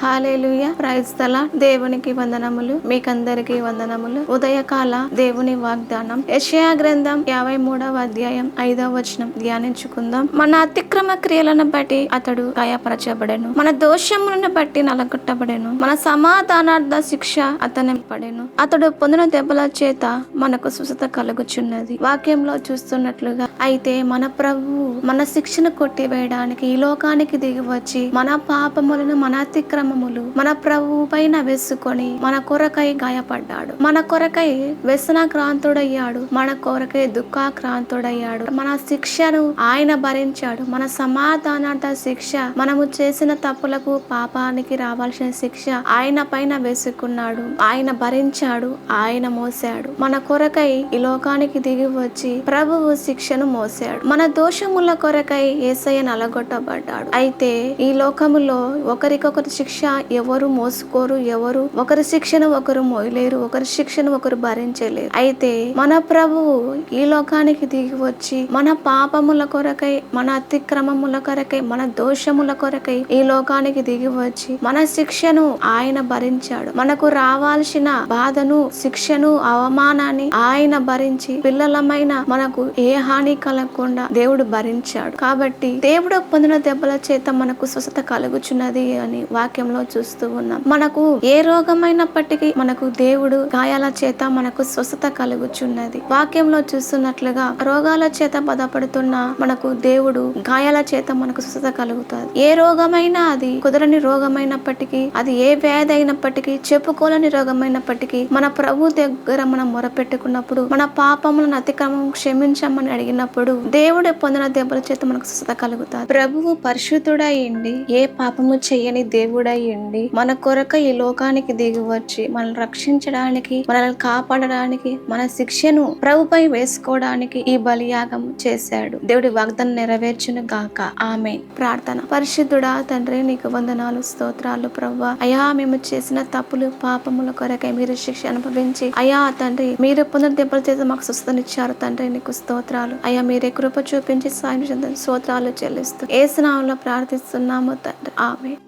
Hallelujah. Praise the lord. దేవునికి వందనములు. మీకందరికి వందనములు. ఉదయకాల దేవుని వాగ్దానం యెషయా గ్రంథం 53వ అధ్యాయం 5వ వచనం ధ్యానించుకుందాం. మన అతిక్రమ క్రియలను బట్టి అతడు గాయపరచబడెను, మన దోషములను బట్టి నలగొట్టబడెను, మన సమాధానార్థ శిక్ష అతని పడెను, అతడు పొందిన దెబ్బల చేత మనకు స్వస్థత కలుగుచున్నది. వాక్యంలో చూస్తున్నట్లుగా అయితే మన ప్రభువు మన శిక్షను కొట్టివేయడానికి ఈ లోకానికి దిగి వచ్చి మన పాపములను మన అతిక్రమములు మన ప్రభువు పైన వేసుకొని మన కొరకై గాయపడ్డాడు, మన కొరకై వ్యసనాక్రాంతుడయ్యాడు, మన కొరకై దుఃఖాక్రాంతుడయ్యాడు. మన శిక్షను ఆయన భరించాడు. మన సమాధానార్థ శిక్ష, మనము చేసిన తప్పులకు పాపానికి రావాల్సిన శిక్ష ఆయన పైన వేసుకున్నాడు, ఆయన భరించాడు, ఆయన మోసాడు. మన కొరకై ఈ లోకానికి దిగి వచ్చి ప్రభువు శిక్షను మోసాడు. మన దోషముల కొరకై యేసయ్య నలగొట్టబడ్డాడు. అయితే ఈ లోకములో ఒకరికొకరు శిక్ష ఎవరు మోసుకోరు, ఎవరు ఒకరి శిక్షను ఒకరు మోయలేరు, ఒకరి శిక్షను ఒకరు భరించలేరు. అయితే మన ప్రభువు ఈ లోకానికి దిగి వచ్చి మన పాపముల కొరకై, మన అతిక్రమముల కొరకై, మన దోషముల కొరకై ఈ లోకానికి దిగి వచ్చి మన శిక్షను ఆయన భరించాడు. మనకు రావాల్సిన బాధను, శిక్షను, అవమానాన్ని ఆయన భరించి పిల్లలమైన మనకు ఏ హాని కలగకుండా దేవుడు భరించాడు. కాబట్టి దేవుడు పొందిన దెబ్బల చేత మనకు స్వస్థత కలుగుచున్నది అని వాక్యంలో చూస్తూ ఉన్నాం. మనకు ఏ రోగమైనప్పటికీ మనకు దేవుడు గాయాల చేత మనకు స్వస్థత కలుగుచున్నది. వాక్యంలో చూస్తున్నట్లుగా రోగాల చేత బాధపడుతున్న మనకు దేవుడు గాయాల చేత మనకు స్వస్థత కలుగుతుంది. ఏ రోగమైనా, అది కుదరని రోగమైనప్పటికీ, అది ఏ వ్యాధి అయినప్పటికీ, చెప్పుకోలేని రోగమైనప్పటికీ మన ప్రభు దగ్గర మనం మొరపెట్టుకున్నప్పుడు, మన పాపములను అతిక్రమం క్షమించమని అడిగినప్పుడు దేవుడు పొందిన దెబ్బల చేత మనకు స్వస్థత కలుగుతుంది. ప్రభువు పరిశుద్ధుడయ్యండి, ఏ పాపము చెయ్యని దేవుడయ్యండి మన కొరక ఈ లోకానికి దిగి వచ్చి మనల్ని రక్షించడానికి, మనల్ని కాపాడడానికి, మన శిక్షను ప్రభుపై వేసుకోవడానికి ఈ బలియాగం చేశాడు. దేవుడి వాగ్దానం నెరవేర్చును గాక. ఆమేన్. ప్రార్థన. పరిశుద్ధుడా తండ్రి, నీకు వందనాలు, స్తోత్రాలు ప్రభువా. అయా, మేము చేసిన తప్పులు, పాపముల కొరకై మీరు శిక్ష అనుభవించి అయా తండ్రి మీరు పొందిన దెబ్బల చేత మాకు స్వస్థనిచ్చారు తండ్రి, నీకు స్తోత్రాలు. అయ్యా, మీరే కృప చూపించి సాయం స్తోత్రాలు చెల్లిస్తూ యేసు నామములో ప్రార్థిస్తున్నాము తండ్రి. ఆమేన్.